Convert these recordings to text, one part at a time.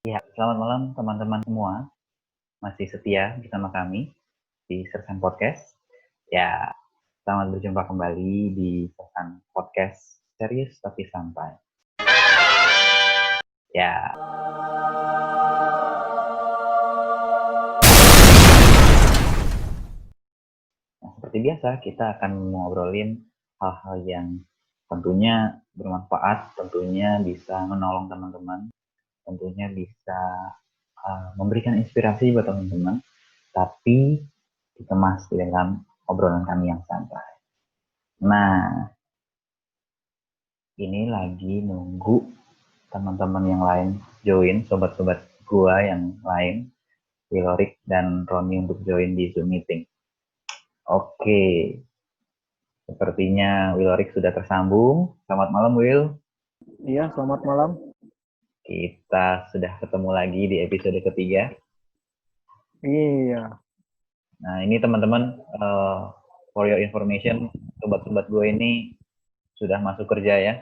Ya, selamat malam teman-teman semua. Masih setia bersama kami di Sersan Podcast. Ya, selamat berjumpa kembali di Sersan Podcast Serius tapi Santai. Ya, nah, seperti biasa kita akan ngobrolin hal-hal yang tentunya bermanfaat, tentunya bisa menolong teman-teman, tentunya bisa memberikan inspirasi buat teman-teman, tapi dikemas di dalam obrolan kami yang santai. Nah, ini lagi nunggu teman-teman yang lain join, sobat-sobat gua yang lain, Wilorik dan Roni untuk join di Zoom meeting. Oke, sepertinya Wilorik sudah tersambung. Selamat malam, Will. Iya, selamat malam. Kita sudah ketemu lagi di episode ketiga. Iya. Nah, ini teman-teman, for your information, sobat-sobat gue ini sudah masuk kerja ya.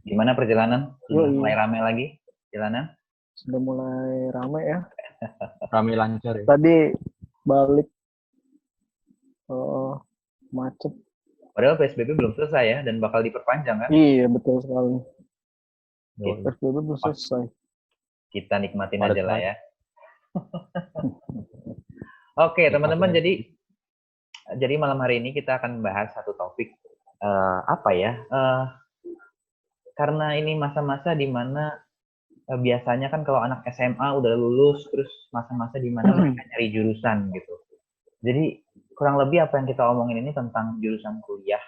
Gimana perjalanan? Sudah mulai ramai lagi jalanan? Sudah mulai ramai ya. Ramai lancar ya. Tadi balik macet. Padahal PSBB belum selesai ya, dan bakal diperpanjang kan? Iya, betul sekali. Gitu. PSBB belum selesai. Kita nikmatin aja lah ya. Oke, teman-teman, jadi malam hari ini kita akan membahas satu topik karena ini masa-masa di mana biasanya kan kalau anak SMA udah lulus, terus masa-masa di mana mereka cari jurusan gitu. Jadi kurang lebih apa yang kita omongin ini tentang jurusan kuliah.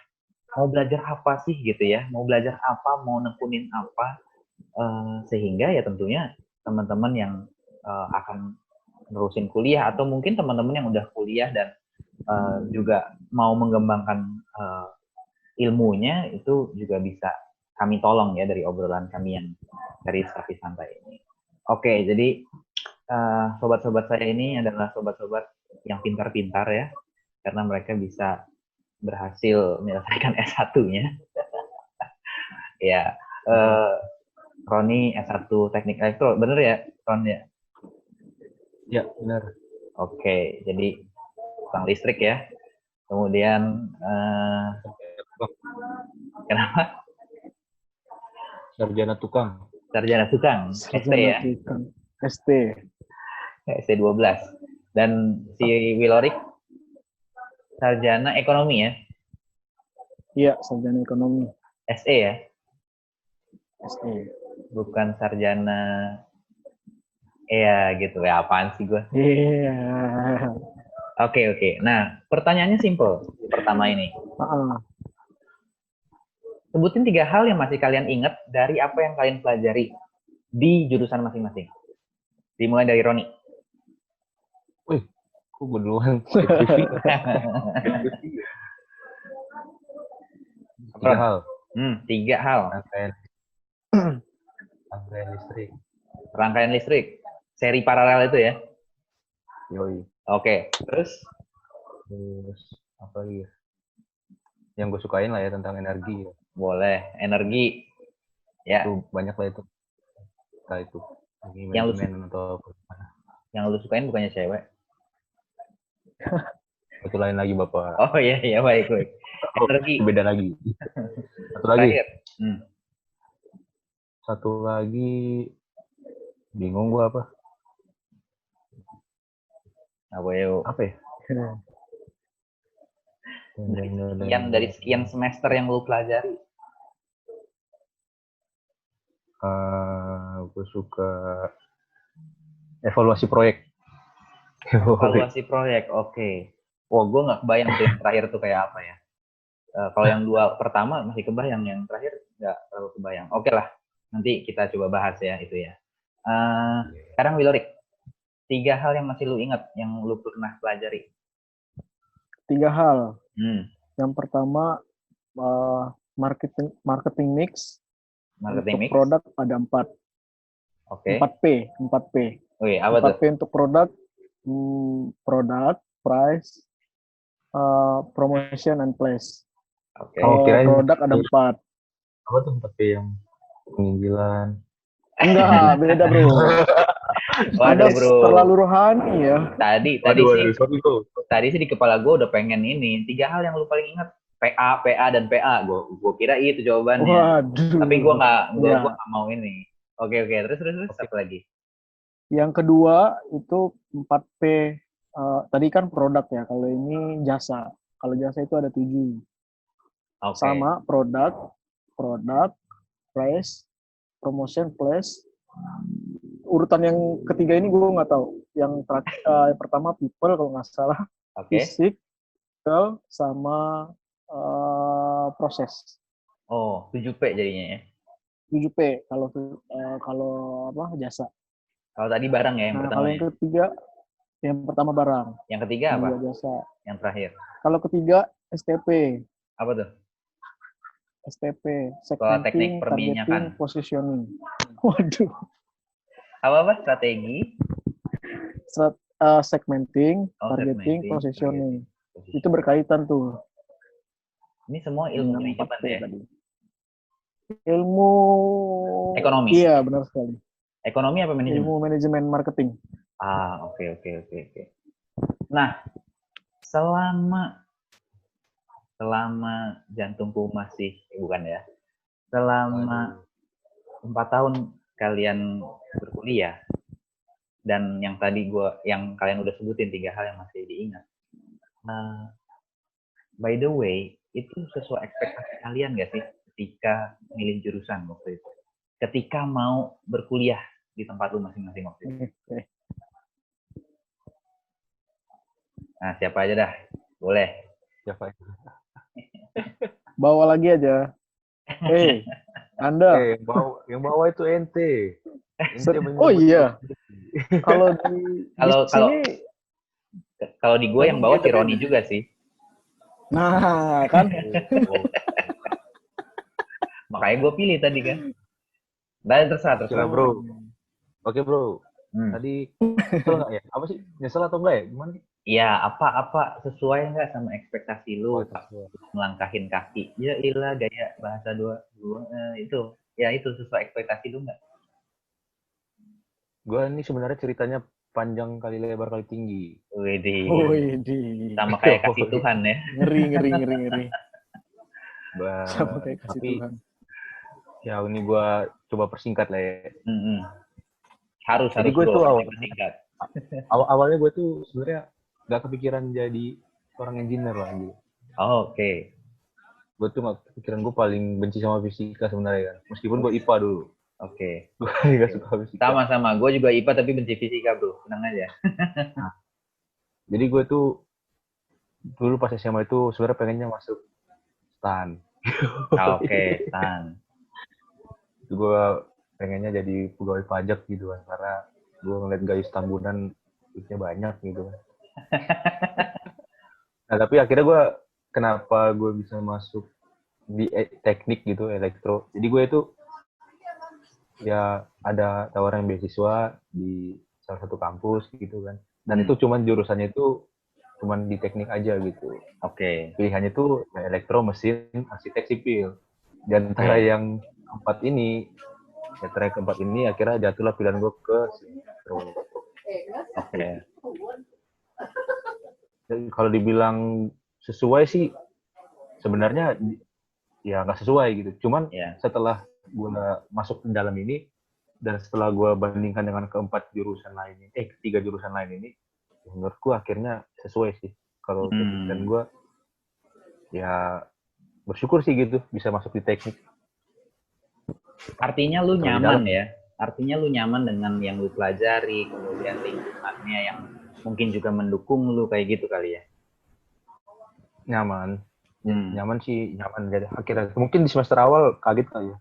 Mau belajar apa sih gitu ya? Mau belajar apa? Mau nekunin apa? Sehingga ya tentunya teman-teman yang akan nerusin kuliah atau mungkin teman-teman yang udah kuliah dan juga mau mengembangkan ilmunya itu juga bisa kami tolong ya dari obrolan kami yang dari Sapi Santai ini. Oke, jadi sobat-sobat saya ini adalah sobat-sobat yang pintar-pintar ya, karena mereka bisa berhasil menyelesaikan S1-nya. Ya, Roni S1 Teknik Elektro, bener ya, Ron ya? Ya, benar. Oke, jadi tukang listrik ya. Kemudian, kenapa? Sarjana tukang. Sarjana tukang, ST ya? ST. ST 12. Dan si Wilorik, sarjana ekonomi ya? Iya, sarjana ekonomi. SE ya? SE. Bukan sarjana ya gitu ya, apaan sih gue? Iya. Oke. Nah, pertanyaannya simple. Pertama ini. Sebutin 3 hal yang masih kalian ingat dari apa yang kalian pelajari di jurusan masing-masing. Dimulai dari Roni. Wih, kok gue duluan? 3 hal. 3 hal. Rangkaian listrik. Rangkaian listrik. Seri paralel itu ya? Yoi. Oke, terus apa lagi ya? Yang gue sukain lah ya tentang energi ya. Boleh, energi. Ya. Itu banyak lah itu. Nah itu. Yang atau yang lu sukain bukannya cewek? Itu lain lagi Bapak. Oh iya, baik. Energi. Beda lagi. Satu lagi. Satu lagi. Bingung gue apa? Apa ya? Dari sekian semester yang lu pelajari. Gue suka evaluasi proyek. Evaluasi proyek, oke. Wah, gue nggak kebayang tuh yang terakhir tuh kayak apa ya. Kalau yang 2 pertama masih kebayang, yang terakhir nggak terlalu kebayang. Oke lah, nanti kita coba bahas ya itu ya. Sekarang Wilorik, 3 hal yang masih lu ingat, yang lu pernah pelajari. 3 hal. Yang pertama, marketing mix. Marketing mix. Produk ada 4. Oke. 4P. Oke, apa 4P tuh? Untuk produk, price, promotion and place. Oke. Produk ada 4. Apa tuh 4P yang penginggilan? Enggak, beda bro. Anda Waduh bro, terlalu rohani ya. tadi sorry bro. tadi sih di kepala gue udah pengen ini 3 hal yang lu paling ingat, PA dan PA. Gue kira itu jawabannya, tapi gue Waduh. nggak Ya. mau ini. Oke, terus Oke. apa lagi? Yang kedua itu 4P. Tadi kan produk ya. Kalau ini jasa. Kalau jasa itu ada 7. Oke. Sama produk, price, promotion, place. Urutan yang ketiga ini gue nggak tahu. Yang pertama people kalau nggak salah, Oke. physical sama proses. Oh, 7P jadinya ya. 7P kalau apa jasa. Kalau tadi barang ya yang Nah, pertama kalau ya. yang ketiga, yang pertama barang, Yang ketiga yang apa? kedua jasa. Yang terakhir. Kalau ketiga STP, Apa tuh? Soal teknik segmenting, perminyakan. targeting, positioning. Waduh, Apa strategi? segmenting, Oh, targeting, segmenting, positioning. targeting, Itu berkaitan tuh Ini semua ilmu dengan manajemen 4P ya. tadi. Ilmu Ekonomi. Iya, benar sekali. Ekonomi apa manajemen? Ilmu manajemen marketing. Oke. Nah, selama jantungku masih bukan ya. Selama 4 tahun kalian berkuliah dan yang tadi yang kalian udah sebutin 3 hal yang masih diingat. Nah, by the way, itu sesuai ekspektasi kalian nggak sih ketika milih jurusan waktu itu? Ketika mau berkuliah di tempat lu masing-masing waktu itu? Nah, siapa aja dah? Boleh. Siapa? Bawa lagi aja. Anda. Yang bawa itu ente. Oh iya. Kalau di sini kalau di gue yang bawa si Roni juga sih. Nah, kan? Makanya gue pilih tadi kan. Dan terserah. Bro. Oke bro. Tadi nyesel nggak ya? Apa sih? Nyesel atau enggak ya? Gimana? Iya, apa sesuai nggak sama ekspektasi lu melangkahin kaki? Ya ilah gaya bahasa dua itu. Ya itu sesuai ekspektasi lu nggak? Gue ini sebenarnya ceritanya panjang kali lebar kali tinggi. Widih. Sama kayak kasih Tuhan ya. Ngeri. Sama kayak kasih tapi, Tuhan. Ya ini gue coba persingkat lah ya. Harus Jadi gue tuh persingkat. awalnya gue tuh sebenarnya nggak kepikiran jadi seorang engineer lah gitu. Oke. Gue tuh nggak kepikiran, gue paling benci sama fisika sebenarnya kan. Meskipun gue IPA dulu. Oke. Gue nggak suka fisika. Sama. Gue juga IPA tapi benci fisika bro. Tenang aja. Jadi gue tuh dulu pas SMA itu sebenarnya pengennya masuk STAN. Oke, STAN. Gue pengennya jadi pegawai pajak gitu kan, karena gue ngeliat Gayus Tambunan duitnya banyak gitu kan. Nah tapi akhirnya kenapa gue bisa masuk di teknik gitu, elektro. Jadi gue itu ya ada tawaran beasiswa di salah satu kampus gitu kan. Dan itu jurusannya itu cuman di teknik aja gitu. Oke. Pilihannya itu ya, elektro, mesin, arsitek, sipil. Dan antara yang keempat ini akhirnya jatuhlah pilihan gue ke elektro. Oke. Kalau dibilang sesuai sih sebenarnya ya nggak sesuai gitu. Cuman setelah gue masuk ke dalam ini dan setelah gue bandingkan dengan ketiga jurusan lain ini, menurut gue akhirnya sesuai sih. Kalau dan gue ya bersyukur sih gitu bisa masuk di teknik. Artinya lu nyaman ya? Artinya lu nyaman dengan yang lu pelajari, kemudian lingkungannya yang mungkin juga mendukung lu kayak gitu kali ya? Nyaman. Nyaman sih, nyaman. Jadi akhirnya mungkin di semester awal kaget kali ya.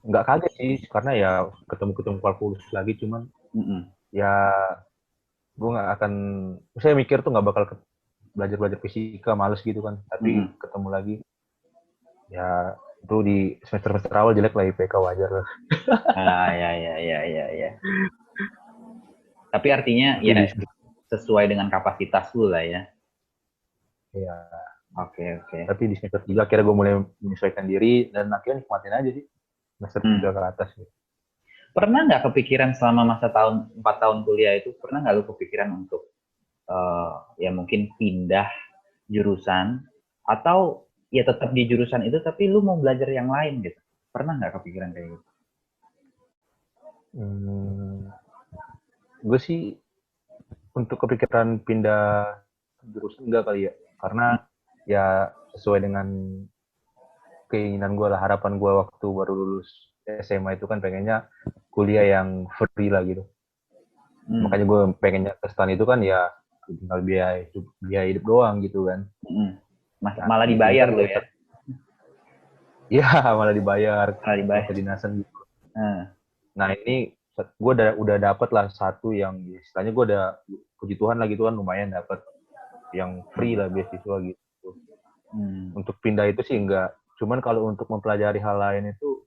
Nggak kaget sih, karena ya ketemu kalkulus lagi, cuman ya gue nggak akan, saya mikir tuh nggak bakal belajar fisika, males gitu kan. Tapi ketemu lagi, ya itu di semester awal jelek lah IPK, wajar lah. Ya. Tapi artinya ya sesuai dengan kapasitas lu lah ya. Iya. Oke. Tapi di semester 3 akhirnya gue mulai menyesuaikan diri dan akhirnya nikmatin aja sih semester 3 ke atas gitu. Pernah nggak kepikiran selama masa 4 tahun kuliah itu, pernah nggak lu kepikiran untuk ya mungkin pindah jurusan atau ya tetap di jurusan itu tapi lu mau belajar yang lain gitu? Pernah nggak kepikiran kayak gitu? Gue sih untuk kepikiran pindah jurusan enggak kali ya, karena ya sesuai dengan keinginan gue lah, harapan gue waktu baru lulus SMA itu kan pengennya kuliah yang free lah gitu. Makanya gue pengennya ke STAN itu kan ya tinggal biaya hidup doang gitu kan. Malah dibayar lo ya? Iya, malah dibayar. Malah dibayar. Kedinasan gitu. Nah ini gue udah dapet lah satu yang istilahnya gue udah puji Tuhan lah gitu kan, lumayan dapet yang free lah beasiswa gitu. Untuk pindah itu sih enggak. Cuman kalau untuk mempelajari hal lain itu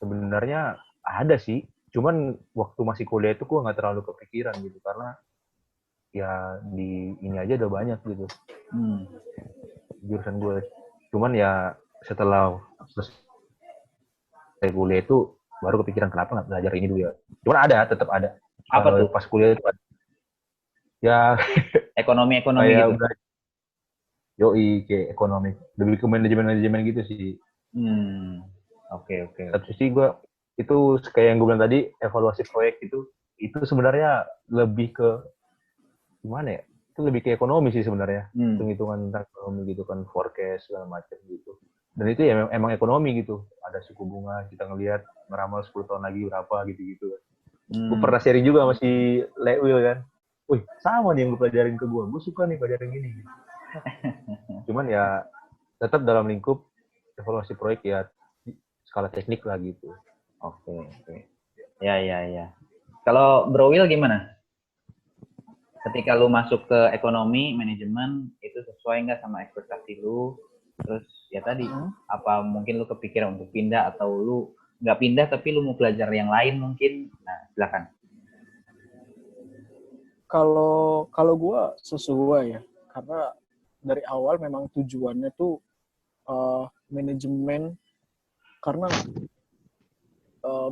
sebenarnya ada sih. Cuman waktu masih kuliah itu gue nggak terlalu kepikiran gitu karena ya di ini aja udah banyak gitu jurusan gue. Cuman ya setelah selesai kuliah itu baru kepikiran kenapa nggak belajar ini dulu ya. Cuman tetap ada. Apa tuh? Pas kuliah itu ada. Ya ekonomi kayak gitu. Udah, yoi kayak ekonomi, lebih ke manajemen gitu sih. Oke. Tapi sih gue itu kayak yang gue bilang tadi, evaluasi proyek itu sebenarnya lebih ke gimana ya? Itu lebih ke ekonomi sih sebenarnya. Hitung-hitungan tentang ekonomi gitu kan, forecast segala macam gitu. Dan itu ya emang ekonomi gitu. Ada suku bunga, kita ngelihat meramal 10 tahun lagi berapa gitu-gitu. Gue pernah sharing juga sama si Lewil kan. Wih, sama nih yang gue pelajarin ke gue. Gue suka nih pelajarin gini. Cuman ya tetap dalam lingkup evaluasi proyek ya skala teknik lah gitu. Oke. Ya. Kalau Bro Will gimana? Ketika lu masuk ke ekonomi, manajemen, itu sesuai nggak sama ekspektasi lu? Terus ya tadi, apa mungkin lu kepikiran untuk pindah atau lu nggak pindah tapi lu mau belajar yang lain mungkin? Nah, silakan. Kalau gue sesuai ya, karena dari awal memang tujuannya tuh manajemen, karena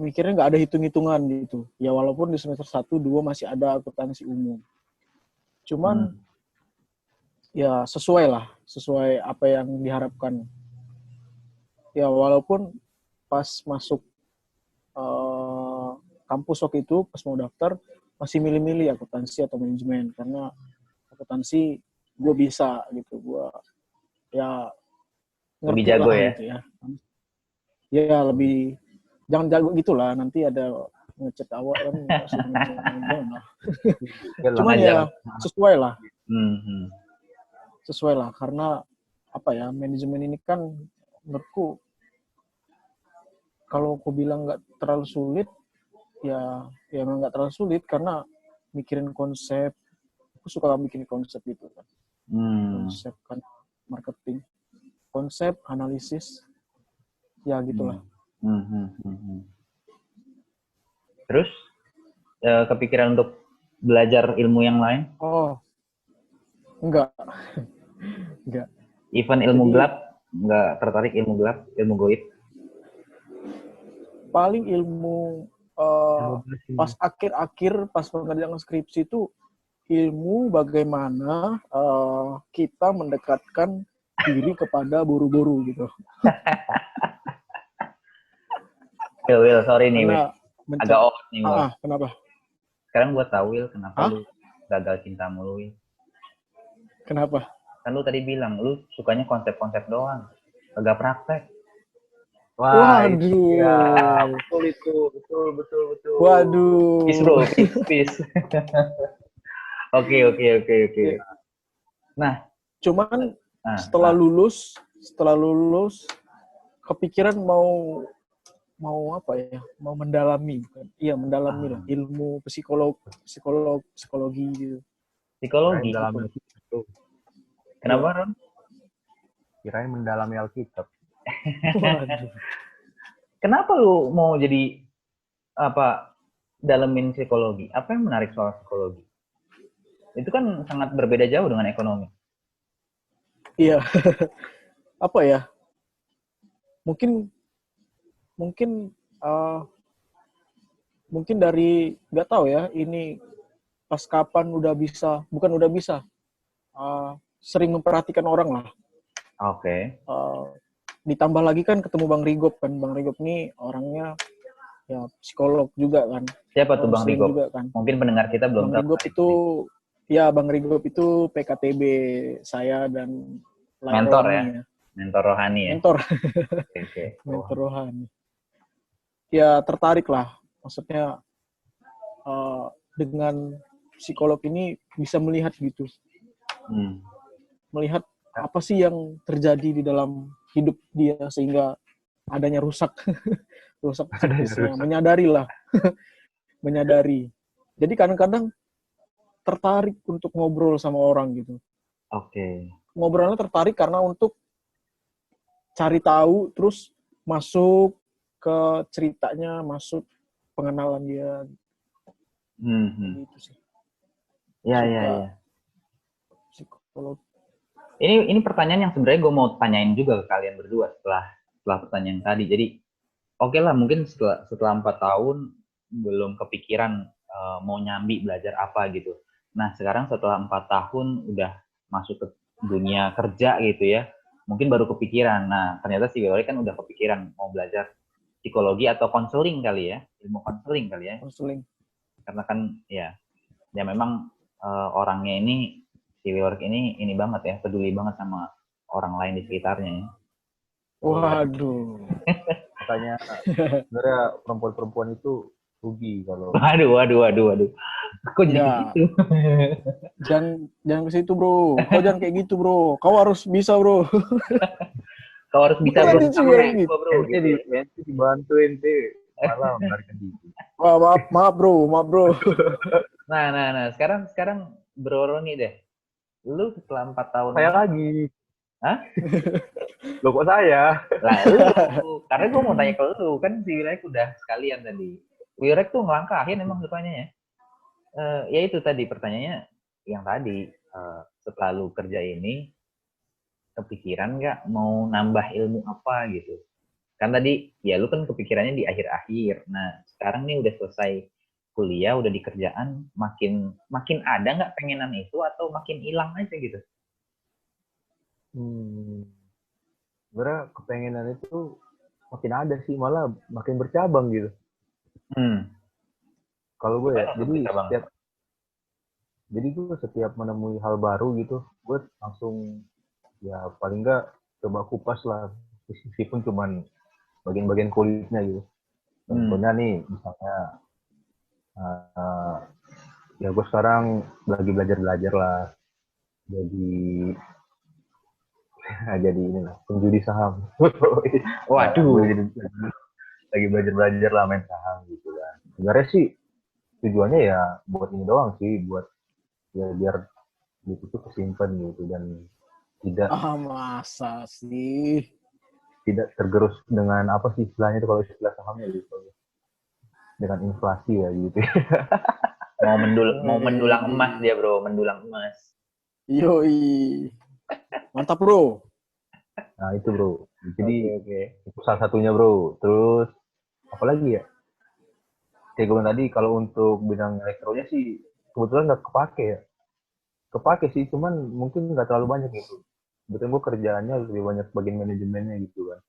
mikirnya nggak ada hitung-hitungan gitu. Ya walaupun di semester 1, 2 masih ada akuntansi umum. Cuman ya sesuai apa yang diharapkan. Ya walaupun pas masuk kampus waktu itu, pas mau daftar, masih milih-milih akuntansi atau manajemen. Karena akuntansi gue bisa gitu. Gue ya ngerti lebih jago lah ya? gitu ya. Ya lebih, jangan jago gitulah, nanti ada ngecek awal kan jangan lah. Cuman ya sesuai lah karena apa ya, manajemen ini kan menurutku kalau aku bilang nggak terlalu sulit ya memang nggak terlalu sulit karena mikirin konsep. Aku suka mikirin konsep gitu kan. Konsep kan, marketing, konsep, analisis, ya gitulah. Terus kepikiran untuk belajar ilmu yang lain? Oh, enggak. Even ilmu gelap, enggak tertarik ilmu gelap, ilmu goib? Paling ilmu pas akhir-akhir, pas pengerjaan skripsi itu ilmu bagaimana kita mendekatkan diri kepada buru-buru gitu. Will, sorry nih, Will. Agak off nih, Will. Kenapa? Sekarang gue tahu, Will, kenapa lu gagal cinta mulu, Will. Kenapa? Kan lu tadi bilang, lu sukanya konsep-konsep doang. Agak praktek. Waduh. Ya, betul itu. Betul. Waduh. Peace, bro. Peace. Oke. Nah. Cuman setelah lulus, kepikiran mau apa ya? Mau mendalami, bukan? Iya, mendalami lah ilmu psikologi gitu. Psikologi. Kenapa, Ron? Kirain mendalami Alkitab. Waduh. Kenapa lu mau jadi dalemin psikologi? Apa yang menarik soal psikologi? Itu kan sangat berbeda jauh dengan ekonomi. Iya. Apa ya? Mungkin mungkin dari nggak tahu ya, ini pas kapan bukan udah bisa, sering memperhatikan orang lah. Oke. Ditambah lagi kan ketemu Bang Rigop kan. Bang Rigop ini orangnya ya psikolog juga kan. Siapa tuh Bang Rigop? Juga kan. Mungkin pendengar kita belum Bang tahu. Rigop itu ya Bang Rigop itu PKTB saya dan mentor ya. Mentor rohani ya. Mentor. Okay. Mentor rohani. Ya tertarik lah. Maksudnya dengan psikolog ini bisa melihat gitu. Melihat apa sih yang terjadi di dalam hidup dia sehingga adanya rusak psikisnya. Menyadari. Jadi kadang-kadang tertarik untuk ngobrol sama orang gitu. Oke. Ngobrolnya tertarik karena untuk cari tahu, terus masuk ke ceritanya, masuk pengenalan dia. Gitu sih. Iya. Psikolog. Ini pertanyaan yang sebenarnya gue mau tanyain juga ke kalian berdua setelah pertanyaan tadi. Jadi oke lah, mungkin setelah 4 tahun belum kepikiran mau nyambi belajar apa gitu. Nah sekarang setelah 4 tahun udah masuk ke dunia kerja gitu ya, mungkin baru kepikiran. Nah ternyata si Willy kan udah kepikiran mau belajar psikologi atau konseling kali ya, ilmu konseling kali ya. Konseling. Karena kan ya memang orangnya ini si Wilwork ini banget ya, peduli banget sama orang lain di sekitarnya ya. Waduh. Makanya sebenarnya perempuan-perempuan itu rugi kalau. Waduh. Kok jadi gitu? Jangan ke situ, Bro. Kau jangan kayak gitu, Bro. Kau harus bisa, Bro. Kau harus bisa, Bro. Bro. Ente dibantu ente malah melarikan diri. Maaf, Bro. Nah. Sekarang Bro Roni deh. Lu setelah 4 tahun. Saya lagi. Hah? Loh kok saya? Lah lu. Karena gue mau tanya ke lu. Kan si Wirek udah sekalian tadi. Wirek tuh ngelangkahin emang depannya ya. Ya itu tadi pertanyaannya yang tadi. Setelah lu kerja ini, kepikiran nggak mau nambah ilmu apa gitu? Kan tadi ya lu kan kepikirannya di akhir-akhir. Nah sekarang nih udah selesai kuliah, udah di kerjaan, makin ada nggak pengenan itu atau makin hilang aja gitu? Sebenarnya kepengenan itu makin ada sih, malah makin bercabang gitu. Kalau gue ya, jadi gue setiap menemui hal baru gitu, gue langsung ya paling nggak coba kupas lah, meskipun cuman bagian-bagian kulitnya gitu. Contohnya nih, misalnya ya gue sekarang lagi belajar lah, jadi inilah penjudi saham. Waduh. Lagi belajar lah main saham gitu kan. Sebenarnya sih tujuannya ya buat ini doang sih, buat ya biar itu tuh kesimpan gitu dan tidak. Masa sih? Tidak tergerus dengan apa sih istilahnya itu kalau istilah sahamnya gitu. Dengan inflasi ya gitu. mau mendulang emas dia, Bro, mendulang emas. Yoi. Mantap, Bro. Nah, itu, Bro. Jadi itu salah satunya, Bro. Terus apalagi ya? Kayak gue bilang tadi, kalau untuk bidang elektronya sih kebetulan nggak kepake ya. Kepake sih, cuman mungkin nggak terlalu banyak gitu. Betul gue kerjaannya lebih banyak bagian manajemennya gitu kan.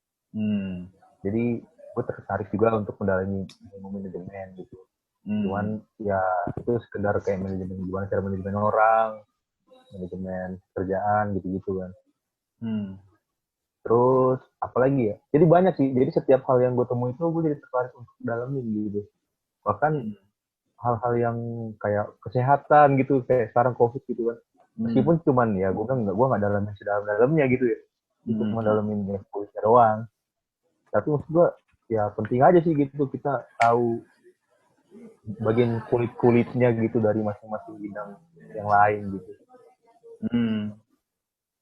Jadi gue tertarik juga untuk mendalami ilmu manajemen gitu. Cuman ya itu sekedar kayak manajemen, gimana cara manajemen orang, manajemen kerjaan gitu-gitu kan. Terus apalagi ya? Jadi banyak sih. Jadi setiap hal yang gue temui itu gue jadi tertarik untuk dalamin gitu. Bahkan hal-hal yang kayak kesehatan gitu, kayak sekarang COVID gitu kan. Meskipun cuman ya gue nggak dalamin sedalam-dalamnya gitu ya. Itu cuma dalamin ya kulitnya doang. Tapi maksud gue ya penting aja sih gitu kita tahu bagian kulit-kulitnya gitu dari masing-masing bidang yang lain gitu.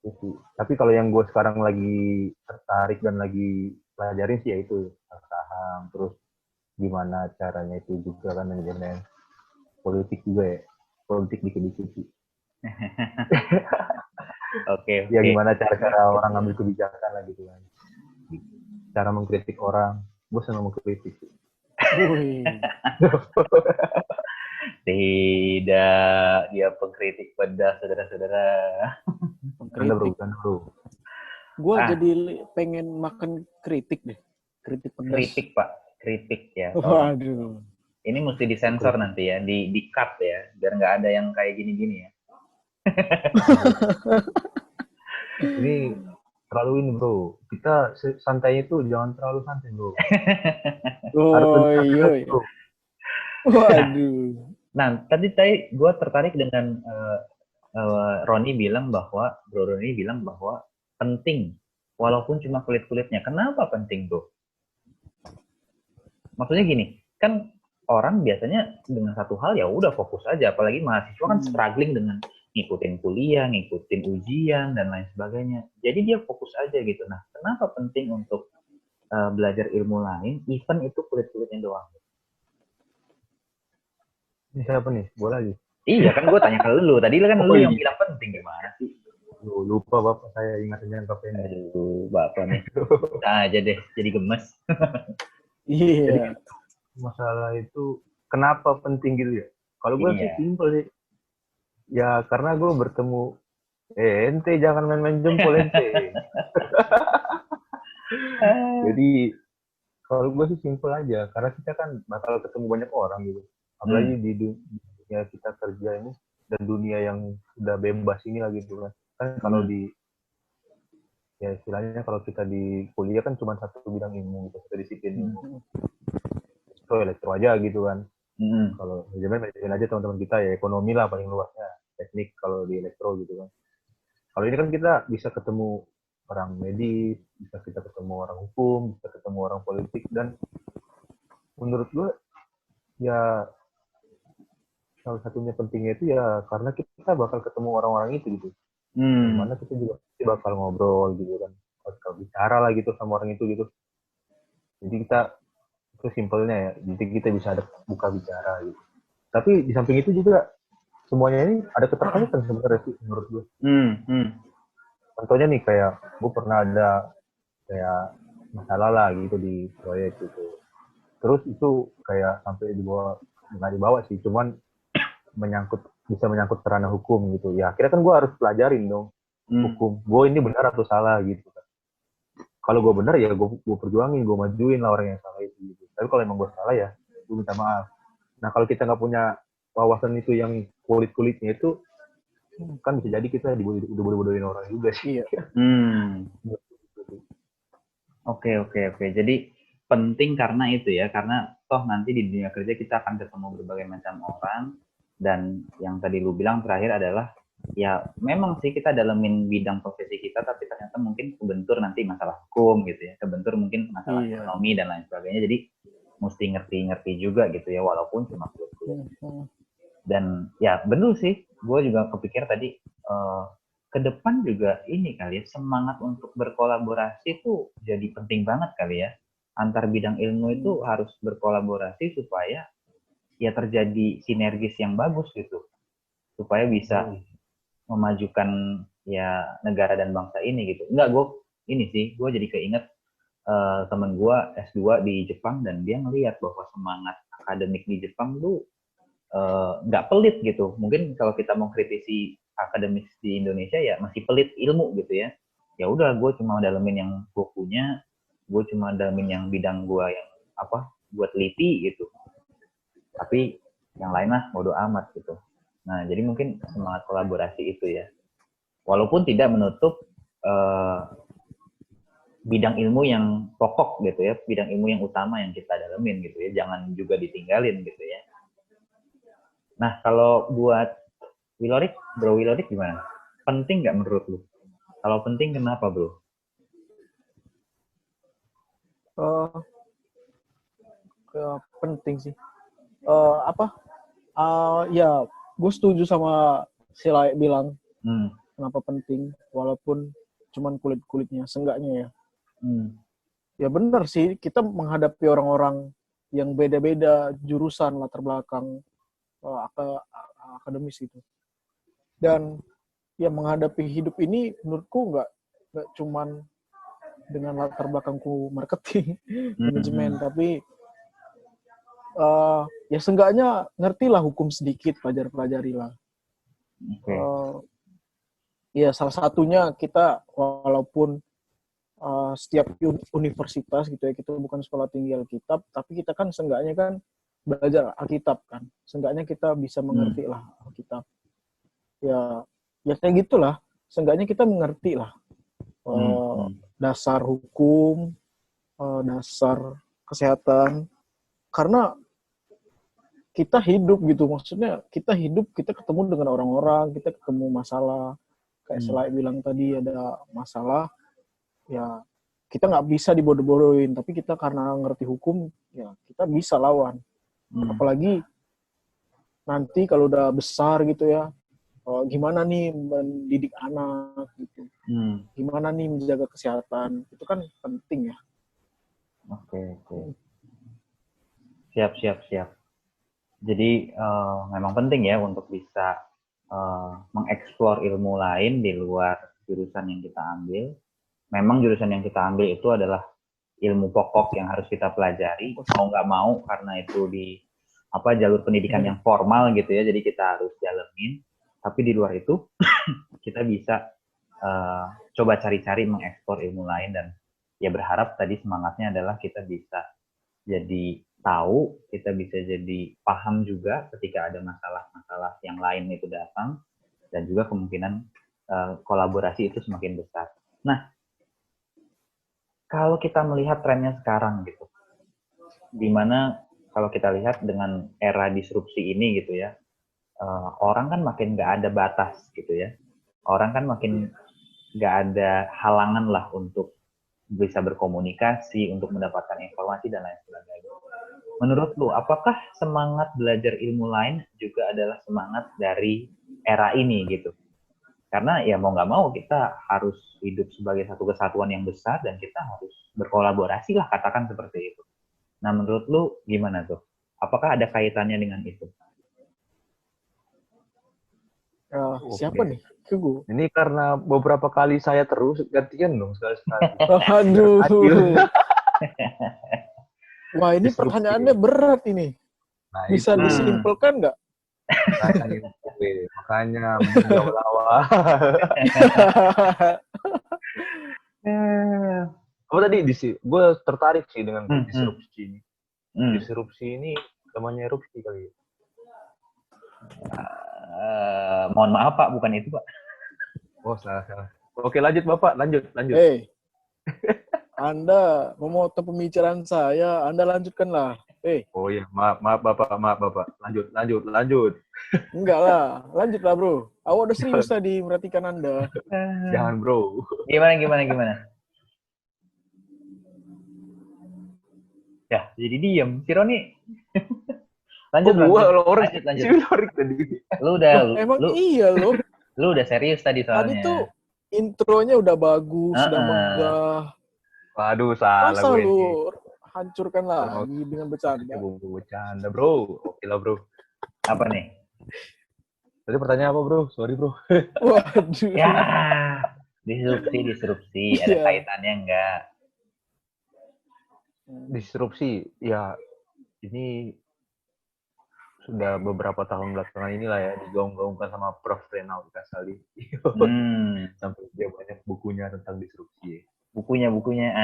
Gitu. Tapi kalau yang gue sekarang lagi tertarik dan lagi pelajarin sih ya itu saham, terus gimana caranya itu juga kan manajemen politik juga ya, politik dikit-dikit sih. Oke. Ya gimana cara orang ngambil kebijakan lah gitu kan. Cara mengkritik orang, gue senang mengkritik sih. Wih. Tidak, dia pengkritik pedas, saudara-saudara. Pengkritik. Bro. Gue jadi pengen makan kritik deh. Kritik pedas. Kritik, Pak. Kritik ya. Waduh. Ini mesti disensor nanti ya, di cut ya, biar nggak ada yang kayak gini-gini ya. Ini terlalu ini bro, kita santai itu jangan terlalu santai bro. Harus lebih santai bro. Waduh. Nah, tadi gue tertarik dengan Roni bilang bahwa penting, walaupun cuma kulit-kulitnya. Kenapa penting bro? Maksudnya gini, kan orang biasanya dengan satu hal ya udah fokus aja, apalagi mahasiswa kan struggling dengan ngikutin kuliah, ngikutin ujian dan lain sebagainya. Jadi dia fokus aja gitu. Nah, kenapa penting untuk belajar ilmu lain, even itu kulit-kulitnya doang? Ini siapa nih? Gue lagi. Iya kan gue tanya ke lu. Tadi kan lu yang bilang penting, gimana sih? Lupa bapak saya ingatnya jangka pendek. Aduh, bapak nih. Nah, aja deh, jadi gemes. Iya. Jadi masalah itu kenapa penting gitu ya? Kalau gue sih simpel sih. Ya karena gue bertemu ente jangan main-main jempol ente. Jadi kalau gue sih simpel aja karena kita kan bakal ketemu banyak orang gitu. Apalagi di dunia kita kerja ini dan dunia yang sudah bebas ini lagi gitu kan. Kan kalau di ya istilahnya kalau kita di kuliah kan cuma satu bidang ilmu gitu, satu disiplin ilmu. Itu elektro aja gitu kan. Kalau manajemen aja teman-teman kita ya ekonomi lah paling luasnya, teknik kalau di elektro gitu kan. Kalau ini kan kita bisa ketemu orang medis, bisa kita ketemu orang hukum, bisa ketemu orang politik, dan menurut gue ya salah satunya pentingnya itu ya karena kita bakal ketemu orang-orang itu gitu. Dimana kita juga bakal ngobrol gitu kan, bakal bicara lah gitu sama orang itu gitu. Jadi kita itu simpelnya ya, jadi kita bisa ada buka bicara gitu. Tapi di samping itu juga semuanya ini ada keterkaitan sebenarnya sih menurut gue. Contohnya nih kayak gue pernah ada kayak masalah lah gitu di proyek gitu. Terus itu kayak sampai nggak dibawa sih, cuman bisa menyangkut kerana hukum gitu. Ya akhirnya kan gue harus pelajarin dong hukum. Gue ini benar atau salah gitu kan. Kalau gue benar ya gue perjuangin, gue majuin lah orang yang salah itu gitu. Tapi kalau emang gue salah ya gue minta maaf. Nah kalau kita nggak punya wawasan itu yang kulit-kulitnya itu kan bisa jadi kita udah bodoh-bodohin orang juga sih. Iya. Oke. Jadi penting karena itu ya, karena toh nanti di dunia kerja kita akan ketemu berbagai macam orang, dan yang tadi lu bilang terakhir adalah ya memang sih kita dalemin bidang profesi kita, tapi ternyata mungkin kebentur nanti masalah hukum gitu ya, kebentur mungkin masalah ekonomi dan lain sebagainya. Jadi mesti ngerti juga gitu ya, walaupun cuma kulit. Dan ya benar sih, gue juga kepikir tadi ke depan juga ini kali ya, semangat untuk berkolaborasi itu jadi penting banget kali ya. Antar bidang ilmu itu harus berkolaborasi supaya ya terjadi sinergis yang bagus gitu, supaya bisa memajukan ya negara dan bangsa ini gitu. Enggak, gue jadi keinget temen gue S2 di Jepang, dan dia ngelihat bahwa semangat akademik di Jepang tuh nggak pelit gitu. Mungkin kalau kita mau kritisi akademis di Indonesia ya masih pelit ilmu gitu ya. Ya udah, gue cuma dalemin yang gue punya, gue cuma dalemin yang bidang gue yang buat teliti gitu. Tapi yang lain lah bodo amat gitu. Nah, jadi mungkin semangat kolaborasi itu ya. Walaupun tidak menutup bidang ilmu yang pokok gitu ya, bidang ilmu yang utama yang kita dalemin gitu ya, jangan juga ditinggalin gitu ya. Nah, kalau buat Bro Wilorik gimana? Penting nggak menurut lu? Kalau penting kenapa bro? Penting sih. Ya, gue setuju sama si Lai bilang kenapa penting, walaupun cuman kulit-kulitnya, seenggaknya ya. Ya benar sih, kita menghadapi orang-orang yang beda-beda jurusan, latar belakang akademis gitu. Dan ya menghadapi hidup ini menurutku nggak cuman dengan latar belakangku marketing, manajemen, tapi ya seenggaknya ngertilah hukum sedikit, pelajarilah. Okay. Ya salah satunya kita walaupun setiap universitas gitu ya, kita bukan sekolah tinggi Alkitab, tapi kita kan seenggaknya kan belajar Alkitab kan. Seenggaknya kita bisa mengerti lah Alkitab. Ya kayak gitulah. Seenggaknya kita mengerti lah dasar hukum, dasar kesehatan. Karena kita hidup gitu, maksudnya kita hidup, kita ketemu dengan orang-orang, kita ketemu masalah. Kayak Selai bilang tadi ada masalah, ya kita nggak bisa dibodoh-bodohin, tapi kita karena ngerti hukum, ya kita bisa lawan. Apalagi nanti kalau udah besar gitu ya, gimana nih mendidik anak gitu, gimana nih menjaga kesehatan, itu kan penting ya. Oke. Siap. Jadi memang penting ya untuk bisa mengeksplor ilmu lain di luar jurusan yang kita ambil. Memang jurusan yang kita ambil itu adalah ilmu pokok yang harus kita pelajari, mau nggak mau, karena itu di jalur pendidikan yang formal gitu ya, jadi kita harus jalanin. Tapi di luar itu kita bisa coba cari-cari mengeksplor ilmu lain, dan ya berharap tadi semangatnya adalah kita bisa jadi tahu, kita bisa jadi paham juga ketika ada masalah-masalah yang lain itu datang, dan juga kemungkinan kolaborasi itu semakin besar. Nah, kalau kita melihat trennya sekarang gitu, dimana kalau kita lihat dengan era disrupsi ini gitu ya, orang kan makin nggak ada batas gitu ya, orang kan makin nggak ada halangan lah untuk bisa berkomunikasi, untuk mendapatkan informasi dan lain sebagainya. Menurut lu, apakah semangat belajar ilmu lain juga adalah semangat dari era ini gitu? Karena ya mau nggak mau kita harus hidup sebagai satu kesatuan yang besar, dan kita harus berkolaborasi lah, katakan seperti itu. Nah, menurut lu gimana tuh? Apakah ada kaitannya dengan itu? Siapa nih? Tunggu. Ini karena beberapa kali saya terus gantian dong sekali-sekali. Aduh. Wah, ini pertanyaannya berat ini. Nah, bisa disimpulkan nggak? Makanya menjawab-jawab. Apa tadi gue tertarik sih dengan disrupsi ini. Disrupsi ini namanya erupsi kali ya. Mohon maaf Pak, bukan itu Pak. Oh, salah. Oke, lanjut Bapak, lanjut. Anda memotong pembicaraan saya, Anda lanjutkanlah. Oh iya, maaf Bapak. Lanjut. Enggak lah, lanjutlah bro. Awak udah serius tadi merhatikan Anda. Jangan bro. Gimana? Ya, jadi diem. Si Roni. Lanjut. Lanjut tadi. Iya lo. Lu udah serius tadi soalnya. Tadi tuh intronya udah bagus, udah megah. Waduh, salah masa gue lu ini. Hancurkan lagi dengan bercanda. Bercanda bro. Oke lah bro. Apa nih? Tadi pertanyaan apa bro? Sorry bro. Waduh. Ya, disrupsi. Ada kaitannya enggak? Disrupsi, ya ini sudah beberapa tahun belakangan inilah ya digaung-gaungkan sama Prof. Renaud Kasali. Sampai dia banyak bukunya tentang disrupsi. Bukunya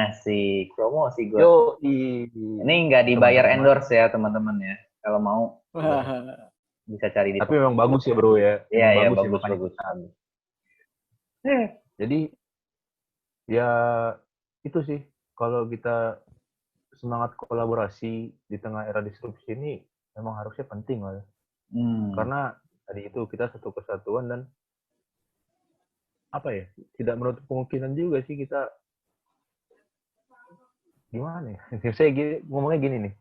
asik, promosi gue. Ini nggak dibayar endorse ya teman-teman ya. Kalau mau bisa cari di. Tapi memang bagus ya bro ya. Iya bagus. Jadi ya itu sih, kalau kita semangat kolaborasi di tengah era disrupsi ini memang harusnya penting lah ya. Karena tadi itu kita satu kesatuan, dan tidak menutup kemungkinan juga sih kita gimana ya? Saya ngomongnya gini nih.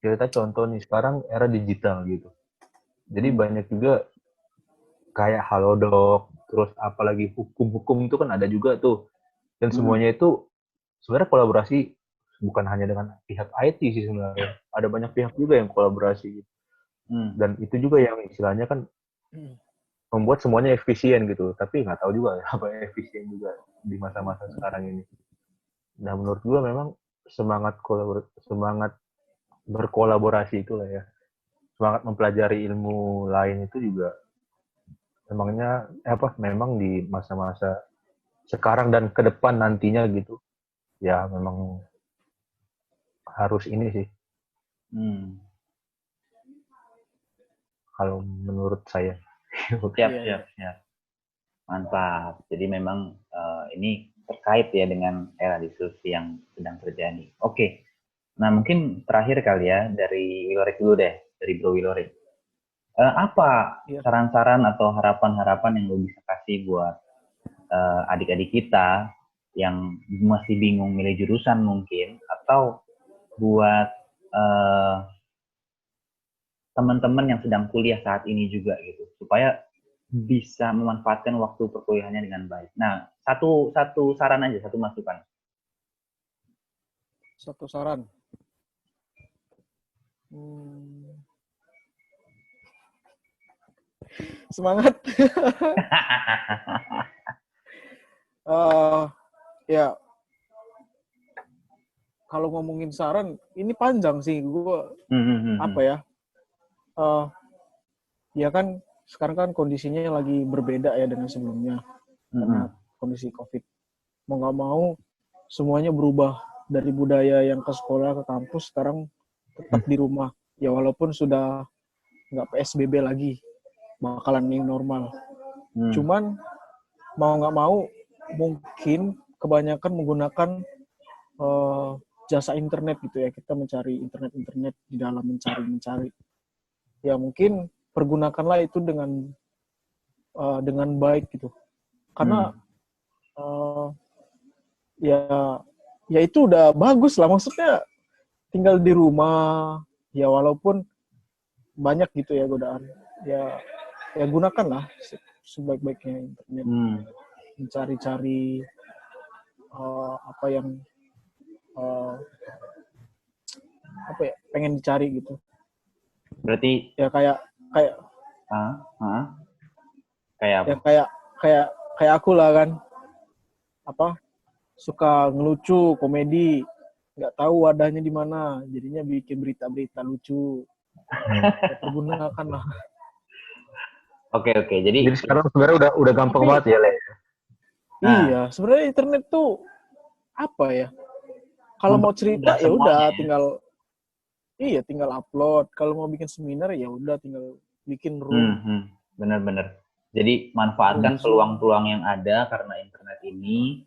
Kita contoh nih, sekarang era digital gitu. Jadi banyak juga kayak halodoc, terus apalagi hukum itu kan ada juga tuh. Dan semuanya itu sebenarnya kolaborasi bukan hanya dengan pihak IT sih sebenarnya. Ada banyak pihak juga yang kolaborasi. Dan itu juga yang istilahnya kan membuat semuanya efisien gitu. Tapi nggak tahu juga apa efisien juga di masa-masa sekarang ini. Nah, menurut gue memang semangat berkolaborasi itulah ya. Semangat mempelajari ilmu lain itu juga memang di masa-masa sekarang dan ke depan nantinya gitu. Ya memang harus ini sih. Kalau menurut saya. Siap. Mantap. Jadi memang ini terkait ya dengan era diskusi yang sedang terjadi. Oke. Nah, mungkin terakhir kali ya dari Wilorik dulu deh, dari Bro Wilorik. Apa saran-saran atau harapan-harapan yang lo bisa kasih buat adik-adik kita yang masih bingung milih jurusan mungkin, atau buat teman-teman yang sedang kuliah saat ini juga gitu, supaya bisa memanfaatkan waktu perkuliahannya dengan baik. Nah, satu saran aja, satu masukan. Satu saran. Semangat. Ya, kalau ngomongin saran, ini panjang sih. Apa ya? Ya kan sekarang kan kondisinya lagi berbeda ya dengan sebelumnya karena kondisi COVID. Mau nggak mau semuanya berubah, dari budaya yang ke sekolah ke kampus sekarang tetap di rumah. Ya walaupun sudah nggak PSBB lagi, bakalan new normal. Cuman mau nggak mau mungkin kebanyakan menggunakan jasa internet gitu ya. Kita mencari internet di dalam mencari. Ya mungkin pergunakanlah itu dengan baik gitu. Karena ya itu udah bagus lah, maksudnya tinggal di rumah ya walaupun banyak gitu ya godaan. Ya gunakanlah sebaik-baiknya internet. Mencari-cari apa yang pengen dicari gitu. Berarti ya kayak apa? Ya kayak aku lah kan, suka ngelucu, komedi, nggak tahu wadahnya di mana, jadinya bikin berita-berita lucu. Ya pergunakan lah. Oke. Jadi sekarang sebenarnya udah gampang banget ya, Le. Iya, sebenarnya internet tuh apa ya? Kalau mau cerita ya udah tinggal upload. Kalau mau bikin seminar ya udah tinggal bikin room. Bener. Jadi manfaatkan peluang-peluang yang ada karena internet ini,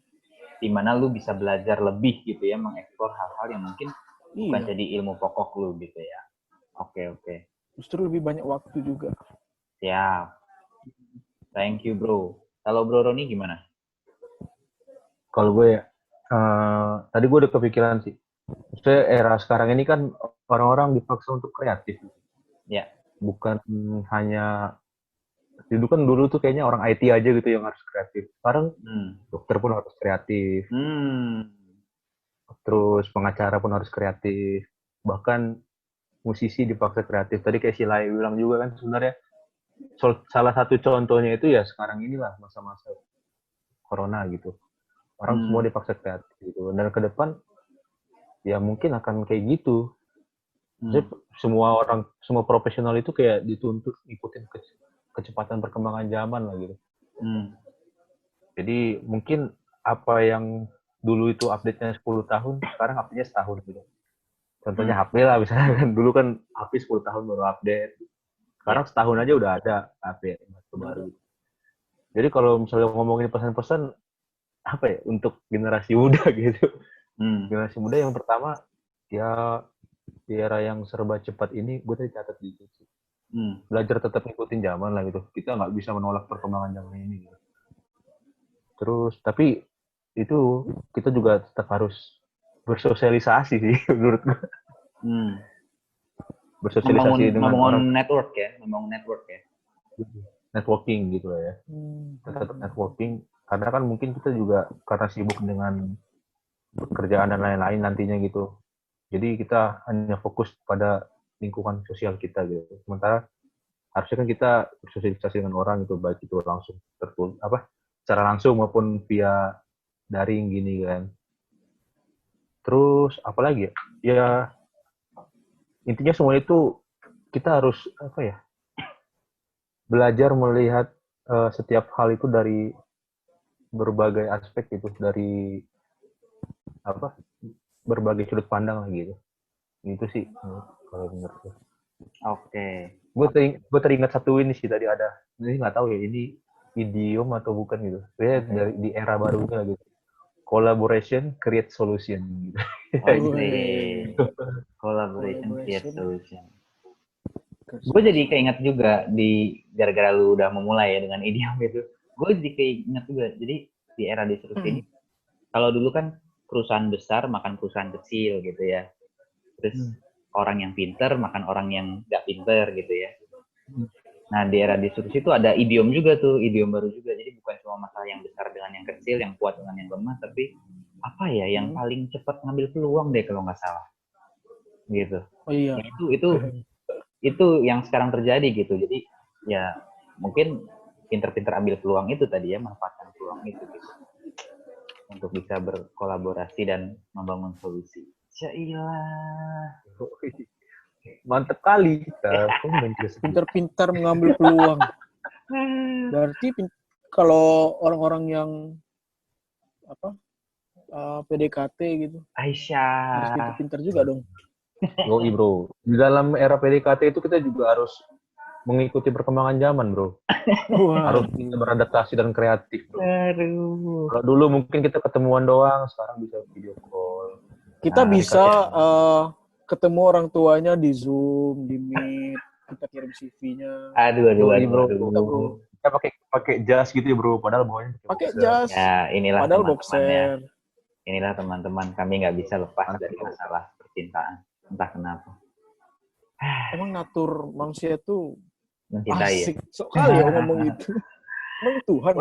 di mana lu bisa belajar lebih gitu ya, mengeksplor hal-hal yang mungkin bukan jadi ilmu pokok lu gitu ya. Oke. Justru lebih banyak waktu juga. Siap. Thank you, Bro. Kalau Bro Roni gimana? Kalau gue ya, tadi gue udah kepikiran sih. Maksudnya era sekarang ini kan orang-orang dipaksa untuk kreatif. Ya. Bukan hanya, dulu tuh kayaknya orang IT aja gitu yang harus kreatif. Sekarang dokter pun harus kreatif. Terus pengacara pun harus kreatif. Bahkan musisi dipaksa kreatif. Tadi kayak si Lai bilang juga kan sebenarnya salah satu contohnya itu ya sekarang inilah masa-masa corona gitu. Orang semua dipaksa kreatif gitu. Dan ke depan ya mungkin akan kayak gitu. Jadi semua profesional itu kayak dituntut ikutin kecepatan perkembangan zaman lah gitu. Jadi mungkin apa yang dulu itu update-nya 10 tahun, sekarang update-nya setahun gitu. Contohnya HP lah misalnya kan, dulu kan HP 10 tahun baru update. Sekarang setahun aja udah ada HP baru. Jadi kalau misalnya ngomongin pesan-pesan apa ya untuk generasi muda gitu. Generasi muda yang pertama ya di era yang serba cepat ini, gue tadi catat gitu sih. Belajar tetap ngikutin zaman lah gitu. Kita nggak bisa menolak perkembangan zaman ini gitu. Terus tapi itu kita juga tetap harus bersosialisasi sih menurut gue. Bersosialisasi dengan orang. Membangun network ya. Networking gitu lah ya. Tetap networking karena kan mungkin kita juga karena sibuk dengan pekerjaan dan lain-lain nantinya gitu. Jadi kita hanya fokus pada lingkungan sosial kita gitu. Sementara harusnya kan kita bersosialisasi dengan orang itu, baik itu langsung secara langsung maupun via daring gini kan. Terus apalagi ya intinya semua itu kita harus apa ya, belajar melihat setiap hal itu dari berbagai aspek gitu, dari apa, berbagai sudut pandang lah gitu. Itu sih kalau menurut gue. Oke. Gue teringat satu ini sih tadi ada, ini nggak tahu ya ini idiom atau bukan gitu. Kayaknya dari di era baru ini gitu. Collaboration create solution gitu. Collaboration create solution. Gue jadi keinget juga gara-gara lu udah memulai ya dengan idiom itu. Gue jadi keinget juga. Jadi di era disrupsi ini, kalau dulu kan perusahaan besar makan perusahaan kecil gitu ya. Terus orang yang pinter makan orang yang nggak pinter gitu ya. Nah di era disrupsi itu ada idiom juga tuh, idiom baru juga. Jadi bukan cuma masalah yang besar dengan yang kecil, yang kuat dengan yang lemah, tapi apa ya yang paling cepat ngambil peluang deh kalau nggak salah. Gitu. Oh iya. Ya, itu yang sekarang terjadi gitu. Jadi ya mungkin pinter-pinter ambil peluang itu tadi ya, manfaatkan peluang itu gitu. Untuk bisa berkolaborasi dan membangun solusi. Syailah. Mantep kali kita. Pintar-pintar mengambil peluang. Berarti kalau orang-orang yang PDKT gitu, Aisyah. harus pintar-pintar juga dong. Yoi bro. Di dalam era PDKT itu kita juga harus mengikuti perkembangan zaman bro. Harus bisa beradaptasi dan kreatif bro. Aduh. Kalau dulu mungkin kita ketemuan doang, sekarang bisa video call. Kita bisa ketemu orang tuanya di Zoom, di Meet, kita kirim CV-nya. Aduh. Kita pakai jas gitu ya bro, padahal bawahnya pakai jas. Ya, inilah padahal teman-teman ya. boxer. Inilah teman-teman, kami nggak bisa lepas dari masalah percintaan. Entah kenapa. Emang natur manusia itu mencintai asik. Sekali ya ngomong gitu. Emang Tuhan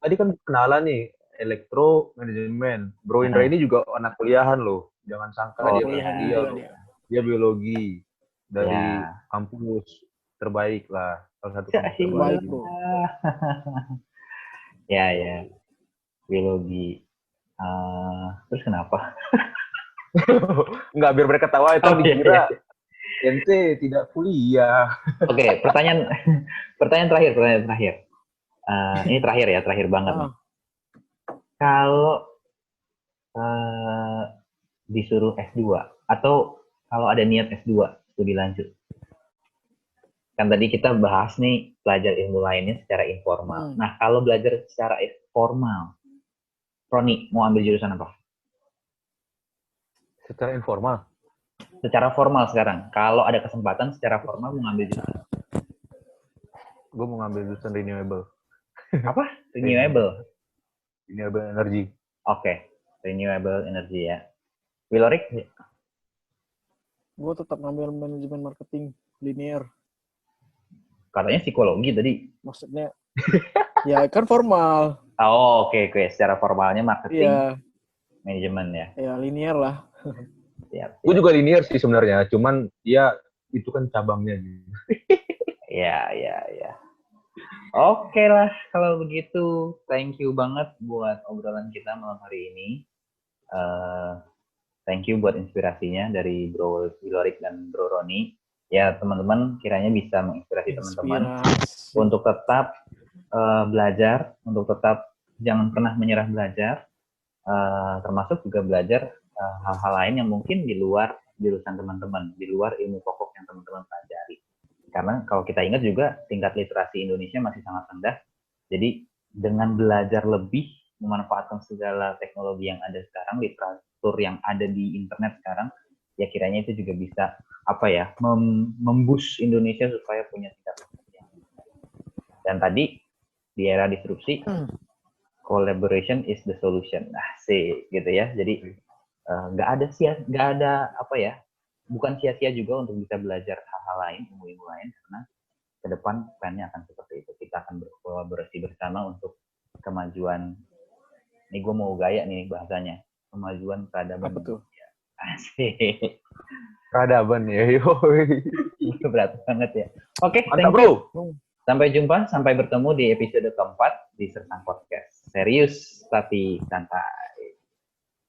tadi kan kenalan nih, elektro manajemen. Bro Indra ini juga anak kuliahan loh. Jangan sangka dia biologi dari kampus terbaik lah, salah satu kampus terbaik. Ya, biologi. Terus kenapa? Enggak, biar mereka tawa itu dikira ente tidak kuliah. Oke, pertanyaan terakhir. Ini terakhir banget. Kalau disuruh S2 atau kalau ada niat S2 studi lanjut, kan tadi kita bahas nih belajar ilmu lainnya secara informal. Nah kalau belajar secara formal, Roni mau ambil jurusan apa? Secara informal? Secara formal sekarang, kalau ada kesempatan secara formal mau ngambil jurusan? Gue mau ngambil jurusan renewable. Apa? Renewable energy. Oke, renewable energy ya. Wilorik? Gue tetap ngambil manajemen marketing linear. Katanya psikologi tadi. Maksudnya, ya kan formal. Oh, oke. Secara formalnya marketing, manajemen ya. Ya linear lah. Gue juga linear sih sebenarnya, cuman ya itu kan cabangnya. Ya. Oke lah, kalau begitu thank you banget buat obrolan kita malam hari ini. Thank you buat inspirasinya dari Bro Wilorik dan Bro Roni. Ya teman-teman kiranya bisa menginspirasi teman-teman untuk tetap belajar, untuk tetap jangan pernah menyerah belajar, termasuk juga belajar hal-hal lain yang mungkin di luar jurusan teman-teman, di luar ilmu pokok yang teman-teman pelajari. Karena kalau kita ingat juga tingkat literasi Indonesia masih sangat rendah. Jadi dengan belajar lebih, memanfaatkan segala teknologi yang ada sekarang, literatur yang ada di internet sekarang, ya kiranya itu juga bisa memboost Indonesia supaya punya tingkat yang. Dan tadi di era disrupsi, collaboration is the solution. Gitu ya. Jadi bukan sia-sia juga untuk bisa belajar hal-hal lain, ilmu-ilmu lain, karena ke depan plannya akan seperti itu. Kita akan berkolaborasi bersama untuk kemajuan. Ini gue mau gaya nih bahasanya, kemajuan peradaban. Apa tuh? Asik. Peradaban ya, Itu berat banget ya. Oke, mantap bro. Sampai jumpa, sampai bertemu di episode keempat di Sersang Podcast. Serius tapi santai.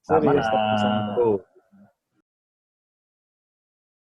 Serius tapi santai.